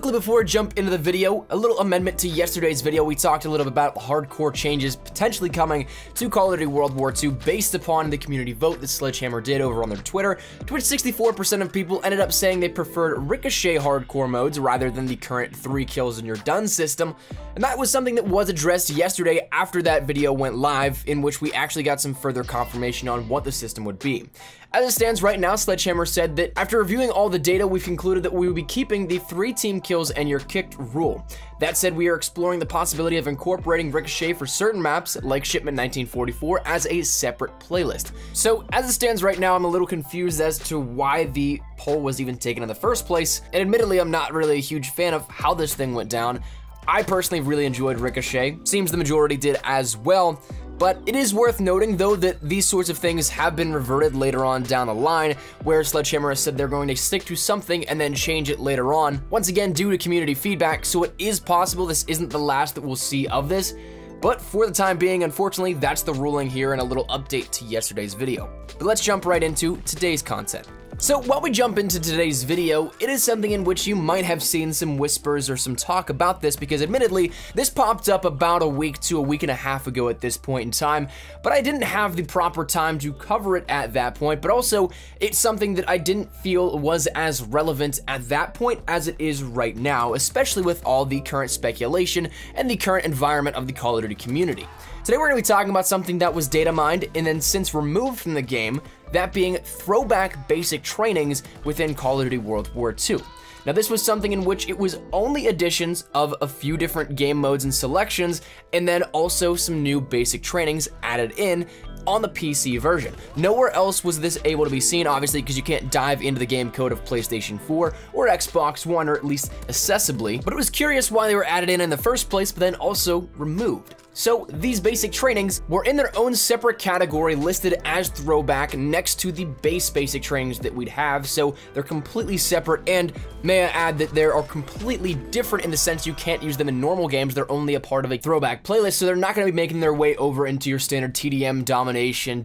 quickly before I jump into the video, a little amendment to yesterday's video. We talked a little bit about hardcore changes potentially coming to Call of Duty World War II based upon the community vote that Sledgehammer did over on their Twitter, to which 64% of people ended up saying they preferred Ricochet hardcore modes rather than the current 3 kills and you're done system. And that was something that was addressed yesterday after that video went live, in which we actually got some further confirmation on what the system would be. As it stands right now, Sledgehammer said that after reviewing all the data, we've concluded that we will be keeping the 3 team kills and you're kicked rule. That said, we are exploring the possibility of incorporating Ricochet for certain maps, like Shipment 1944, as a separate playlist. So, as it stands right now, I'm a little confused as to why the poll was even taken in the first place, and admittedly, I'm not really a huge fan of how this thing went down. I personally really enjoyed Ricochet, seems the majority did as well. But it is worth noting, though, that these sorts of things have been reverted later on down the line, where Sledgehammer has said they're going to stick to something and then change it later on, once again due to community feedback, so it is possible this isn't the last that we'll see of this. But for the time being, unfortunately, that's the ruling here and a little update to yesterday's video. But let's jump right into today's content. So while we jump into today's video, it is something in which you might have seen some whispers or some talk about this, because admittedly, this popped up about a week to a week and a half ago at this point in time, but I didn't have the proper time to cover it at that point, but also it's something that I didn't feel was as relevant at that point as it is right now, especially with all the current speculation and the current environment of the Call of Duty community. Today we're going to be talking about something that was data mined and then since removed from the game, that being throwback basic trainings within Call of Duty World War II. Now this was something in which it was only additions of a few different game modes and selections, and then also some new basic trainings added in on the PC version. Nowhere else was this able to be seen, obviously, because you can't dive into the game code of PlayStation 4 or Xbox One, or at least accessibly, but it was curious why they were added in the first place, but then also removed. So these basic trainings were in their own separate category listed as throwback next to the base basic trainings that we'd have, so they're completely separate, and may I add that they are completely different in the sense you can't use them in normal games. They're only a part of a throwback playlist, so they're not going to be making their way over into your standard TDM, Domination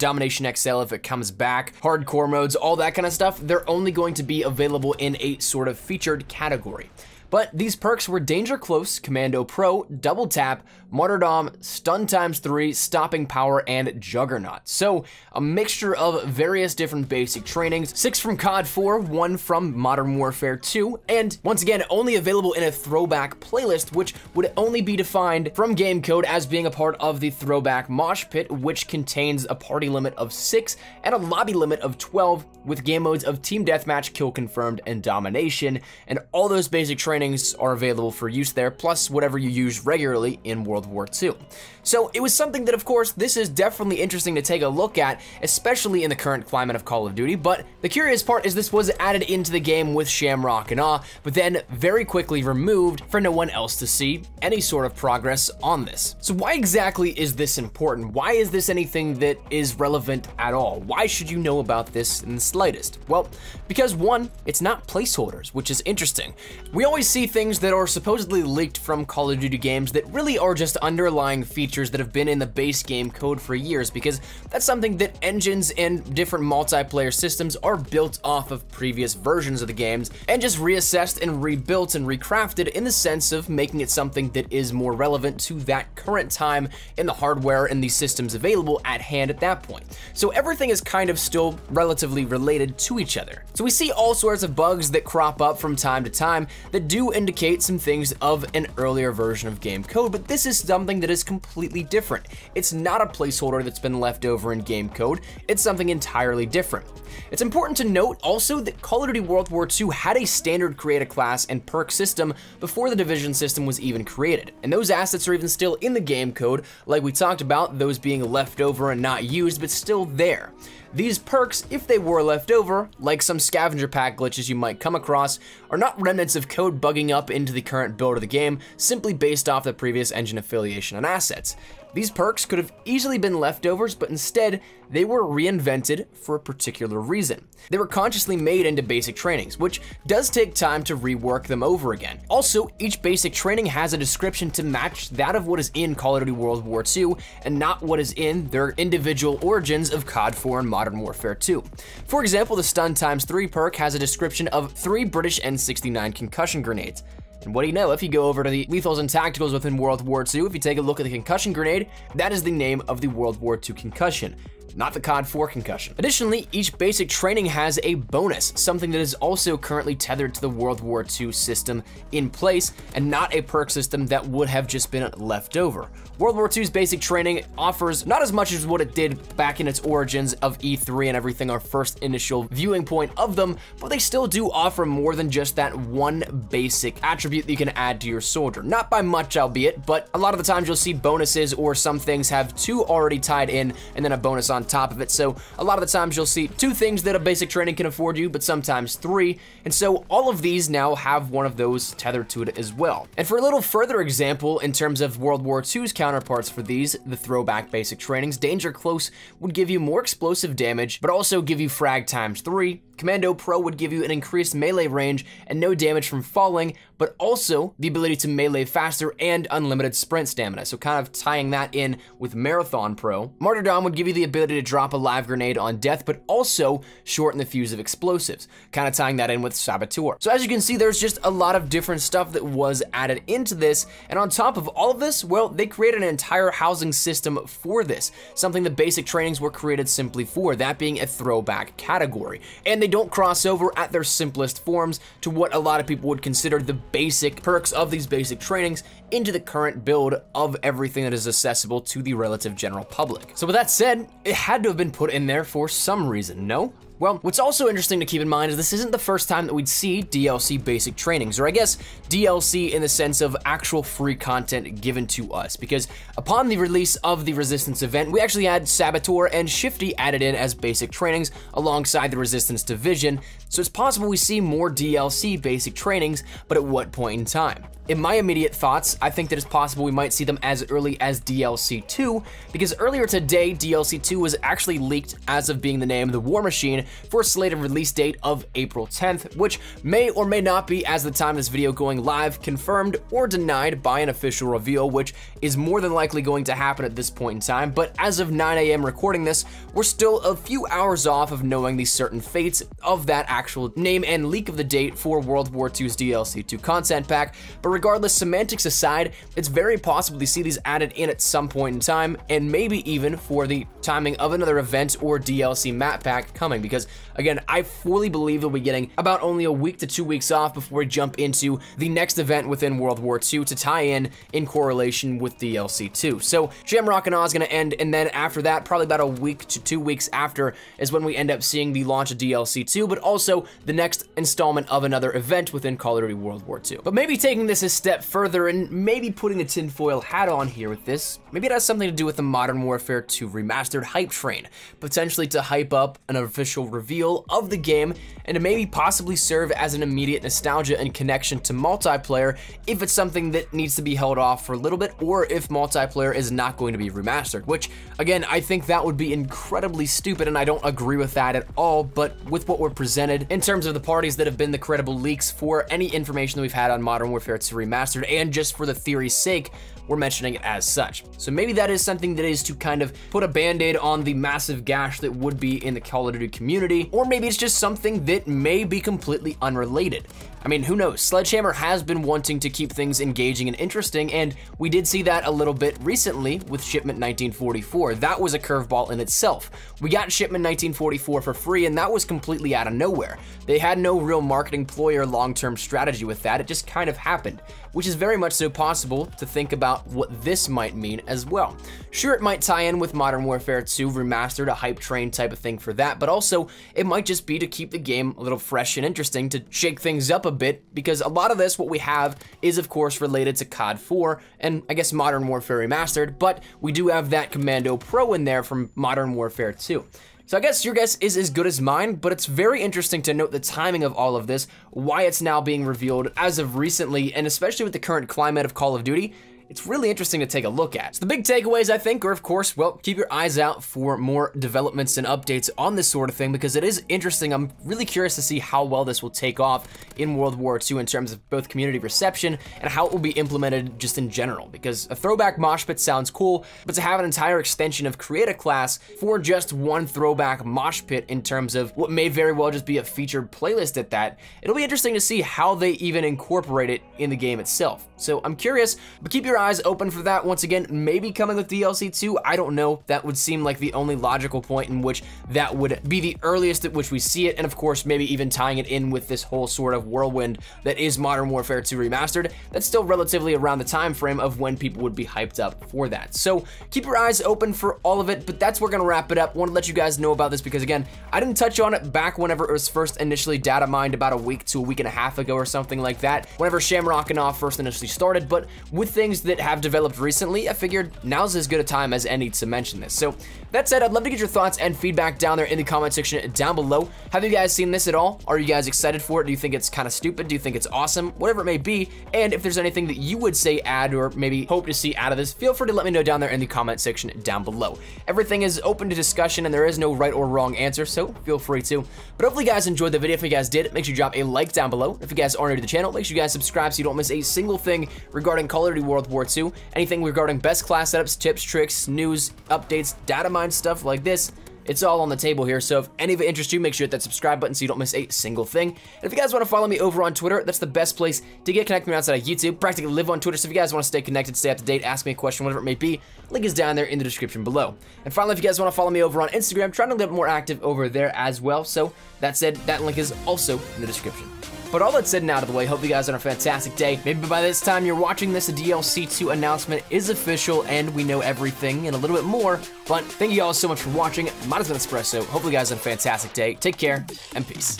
XL if it comes back, hardcore modes, all that kind of stuff. They're only going to be available in a sort of featured category. But these perks were Danger Close, Commando Pro, Double Tap, Martyrdom, Stun ×3, Stopping Power, and Juggernaut. So a mixture of various different basic trainings, 6 from COD 4, 1 from Modern Warfare 2, and once again, only available in a throwback playlist, which would only be defined from game code as being a part of the throwback mosh pit, which contains a party limit of 6 and a lobby limit of 12, with game modes of Team Deathmatch, Kill Confirmed, and Domination, and all those basic trainings are available for use there, plus whatever you use regularly in World War II. So it was something that, of course, this is definitely interesting to take a look at, especially in the current climate of Call of Duty, but the curious part is this was added into the game with Shamrock and Awe, but then very quickly removed for no one else to see any sort of progress on this. So why exactly is this important? Why is this anything that is relevant at all? Why should you know about this in the slightest? Well, because one, it's not placeholders, which is interesting. We always see things that are supposedly leaked from Call of Duty games that really are just underlying features that have been in the base game code for years, because that's something that engines and different multiplayer systems are built off of previous versions of the games and just reassessed and rebuilt and recrafted in the sense of making it something that is more relevant to that current time in the hardware and the systems available at hand at that point. So everything is kind of still relatively related to each other. So we see all sorts of bugs that crop up from time to time that do indicate some things of an earlier version of game code, but this is something that is completely different. It's not a placeholder that's been left over in game code, it's something entirely different. It's important to note also that Call of Duty World War II had a standard create a class and perk system before the division system was even created, and those assets are even still in the game code, like we talked about, those being left over and not used, but still there. These perks, if they were left over, like some scavenger pack glitches you might come across, are not remnants of code bugging up into the current build of the game, simply based off the previous engine affiliation and assets. These perks could have easily been leftovers, but instead, they were reinvented for a particular reason. They were consciously made into basic trainings, which does take time to rework them over again. Also, each basic training has a description to match that of what is in Call of Duty World War II, and not what is in their individual origins of COD 4 and Modern Warfare 2. For example, the Stun ×3 perk has a description of 3 British N69 concussion grenades. And what do you know, if you go over to the lethals and tacticals within World War II, if you take a look at the concussion grenade, that is the name of the World War II concussion, not the COD 4 concussion. Additionally, each basic training has a bonus, something that is also currently tethered to the World War II system in place, and not a perk system that would have just been left over. World War II's basic training offers not as much as what it did back in its origins of E3 and everything, our first initial viewing point of them, but they still do offer more than just that one basic attribute that you can add to your soldier. Not by much, albeit, but a lot of the times you'll see bonuses, or some things have two already tied in and then a bonus on top of it. So a lot of the times you'll see two things that a basic training can afford you, but sometimes three. And so all of these now have one of those tethered to it as well. And for a little further example, in terms of World War II's counterparts for these, the throwback basic trainings, Danger Close would give you more explosive damage, but also give you frag times 3. Commando Pro would give you an increased melee range and no damage from falling, but also the ability to melee faster and unlimited sprint stamina, so kind of tying that in with Marathon Pro. Martyrdom would give you the ability to drop a live grenade on death, but also shorten the fuse of explosives, kind of tying that in with Saboteur. So as you can see, there's just a lot of different stuff that was added into this, and on top of all of this, well, they created an entire housing system for this, something the basic trainings were created simply for, that being a throwback category. And they don't cross over at their simplest forms to what a lot of people would consider the basic perks of these basic trainings into the current build of everything that is accessible to the relative general public. So with that said, it had to have been put in there for some reason, no? Well, what's also interesting to keep in mind is this isn't the first time that we'd see DLC basic trainings, or I guess DLC in the sense of actual free content given to us, because upon the release of the Resistance event, we actually had Saboteur and Shifty added in as basic trainings alongside the Resistance Division, so it's possible we see more DLC basic trainings, but at what point in time? In my immediate thoughts, I think that it's possible we might see them as early as DLC 2, because earlier today, DLC 2 was actually leaked as of being the name of the War Machine for a slated release date of April 10th, which may or may not be, as the time of this video going live, confirmed or denied by an official reveal, which is more than likely going to happen at this point in time. But as of 9 AM recording this, we're still a few hours off of knowing the certain fates of that actual name and leak of the date for World War II's DLC 2 content pack. But regardless, semantics aside, it's very possible to see these added in at some point in time, and maybe even for the timing of another event or DLC map pack coming, because again, I fully believe that we'll be getting about only a week to 2 weeks off before we jump into the next event within World War II to tie in correlation with DLC 2. So Shamrock and Oz is going to end, and then after that, probably about a week to 2 weeks after is when we end up seeing the launch of DLC 2, but also the next installment of another event within Call of Duty World War II. But maybe taking this a step further and maybe putting the tinfoil hat on here with this, maybe it has something to do with the Modern Warfare 2 Remastered hype train, potentially to hype up an official reveal of the game and to maybe possibly serve as an immediate nostalgia and connection to multiplayer if it's something that needs to be held off for a little bit, or if multiplayer is not going to be remastered, which again, I think that would be incredibly stupid and I don't agree with that at all. But with what we're presented in terms of the parties that have been the credible leaks for any information that we've had on Modern Warfare 2 Remastered, and just for the theory's sake, we're mentioning it as such. So maybe that is something that is to kind of put a band-aid on the massive gash that would be in the Call of Duty community, or maybe it's just something that may be completely unrelated. I mean, who knows? Sledgehammer has been wanting to keep things engaging and interesting, and we did see that a little bit recently with Shipment 1944. That was a curveball in itself. We got Shipment 1944 for free, and that was completely out of nowhere. They had no real marketing ploy or long-term strategy with that. It just kind of happened, which is very much so possible to think about what this might mean as well. Sure, it might tie in with Modern Warfare 2 Remastered, a hype train type of thing for that, but also it might just be to keep the game a little fresh and interesting, to shake things up a bit, because a lot of this, what we have, is of course related to COD 4 and I guess Modern Warfare Remastered, but we do have that Commando Pro in there from Modern Warfare 2. So I guess your guess is as good as mine, but it's very interesting to note the timing of all of this, why it's now being revealed as of recently, and especially with the current climate of Call of Duty. it's really interesting to take a look at. So the big takeaways, I think, are of course, well, keep your eyes out for more developments and updates on this sort of thing, because it is interesting. I'm really curious to see how well this will take off in World War II in terms of both community reception and how it will be implemented just in general, because a throwback mosh pit sounds cool, but to have an entire extension of create a class for just one throwback mosh pit in terms of what may very well just be a featured playlist at that, it'll be interesting to see how they even incorporate it in the game itself. So I'm curious, but keep your eyes open for that. Once again, maybe coming with DLC 2, I don't know. That would seem like the only logical point in which that would be the earliest at which we see it, and of course, maybe even tying it in with this whole sort of whirlwind that is Modern Warfare 2 Remastered. That's still relatively around the time frame of when people would be hyped up for that. So keep your eyes open for all of it, but that's where we're gonna wrap it up. Want to let you guys know about this because, again, I didn't touch on it back whenever it was first initially data mined about a week to a week and a half ago or something like that, whenever Shamrock and Off first initially started, but with things that have developed recently, I figured now's as good a time as any to mention this. So that said, I'd love to get your thoughts and feedback down there in the comment section down below. Have you guys seen this at all? Are you guys excited for it? Do you think it's kind of stupid? Do you think it's awesome? Whatever it may be, and if there's anything that you would say add or maybe hope to see out of this, feel free to let me know down there in the comment section down below. Everything is open to discussion and there is no right or wrong answer, so feel free to. But hopefully you guys enjoyed the video. If you guys did, make sure you drop a like down below. If you guys are new to the channel, make sure you guys subscribe so you don't miss a single thing regarding Call of Duty World War II, anything regarding best class setups, tips, tricks, news, updates, data mine, stuff like this. It's all on the table here, so if any of it interests you, make sure you hit that subscribe button so you don't miss a single thing. And if you guys want to follow me over on Twitter, that's the best place to get connected with me outside of YouTube. Practically live on Twitter, so if you guys want to stay connected, stay up to date, ask me a question, whatever it may be, link is down there in the description below. And finally, if you guys want to follow me over on Instagram, I'm trying to get more active over there as well. So that said, that link is also in the description. But all that said and out of the way, hope you guys are having a fantastic day. Maybe by this time you're watching this, a DLC 2 announcement is official and we know everything and a little bit more. But thank you all so much for watching. Mine has been Espresso. Hopefully you guys have a fantastic day. Take care and peace.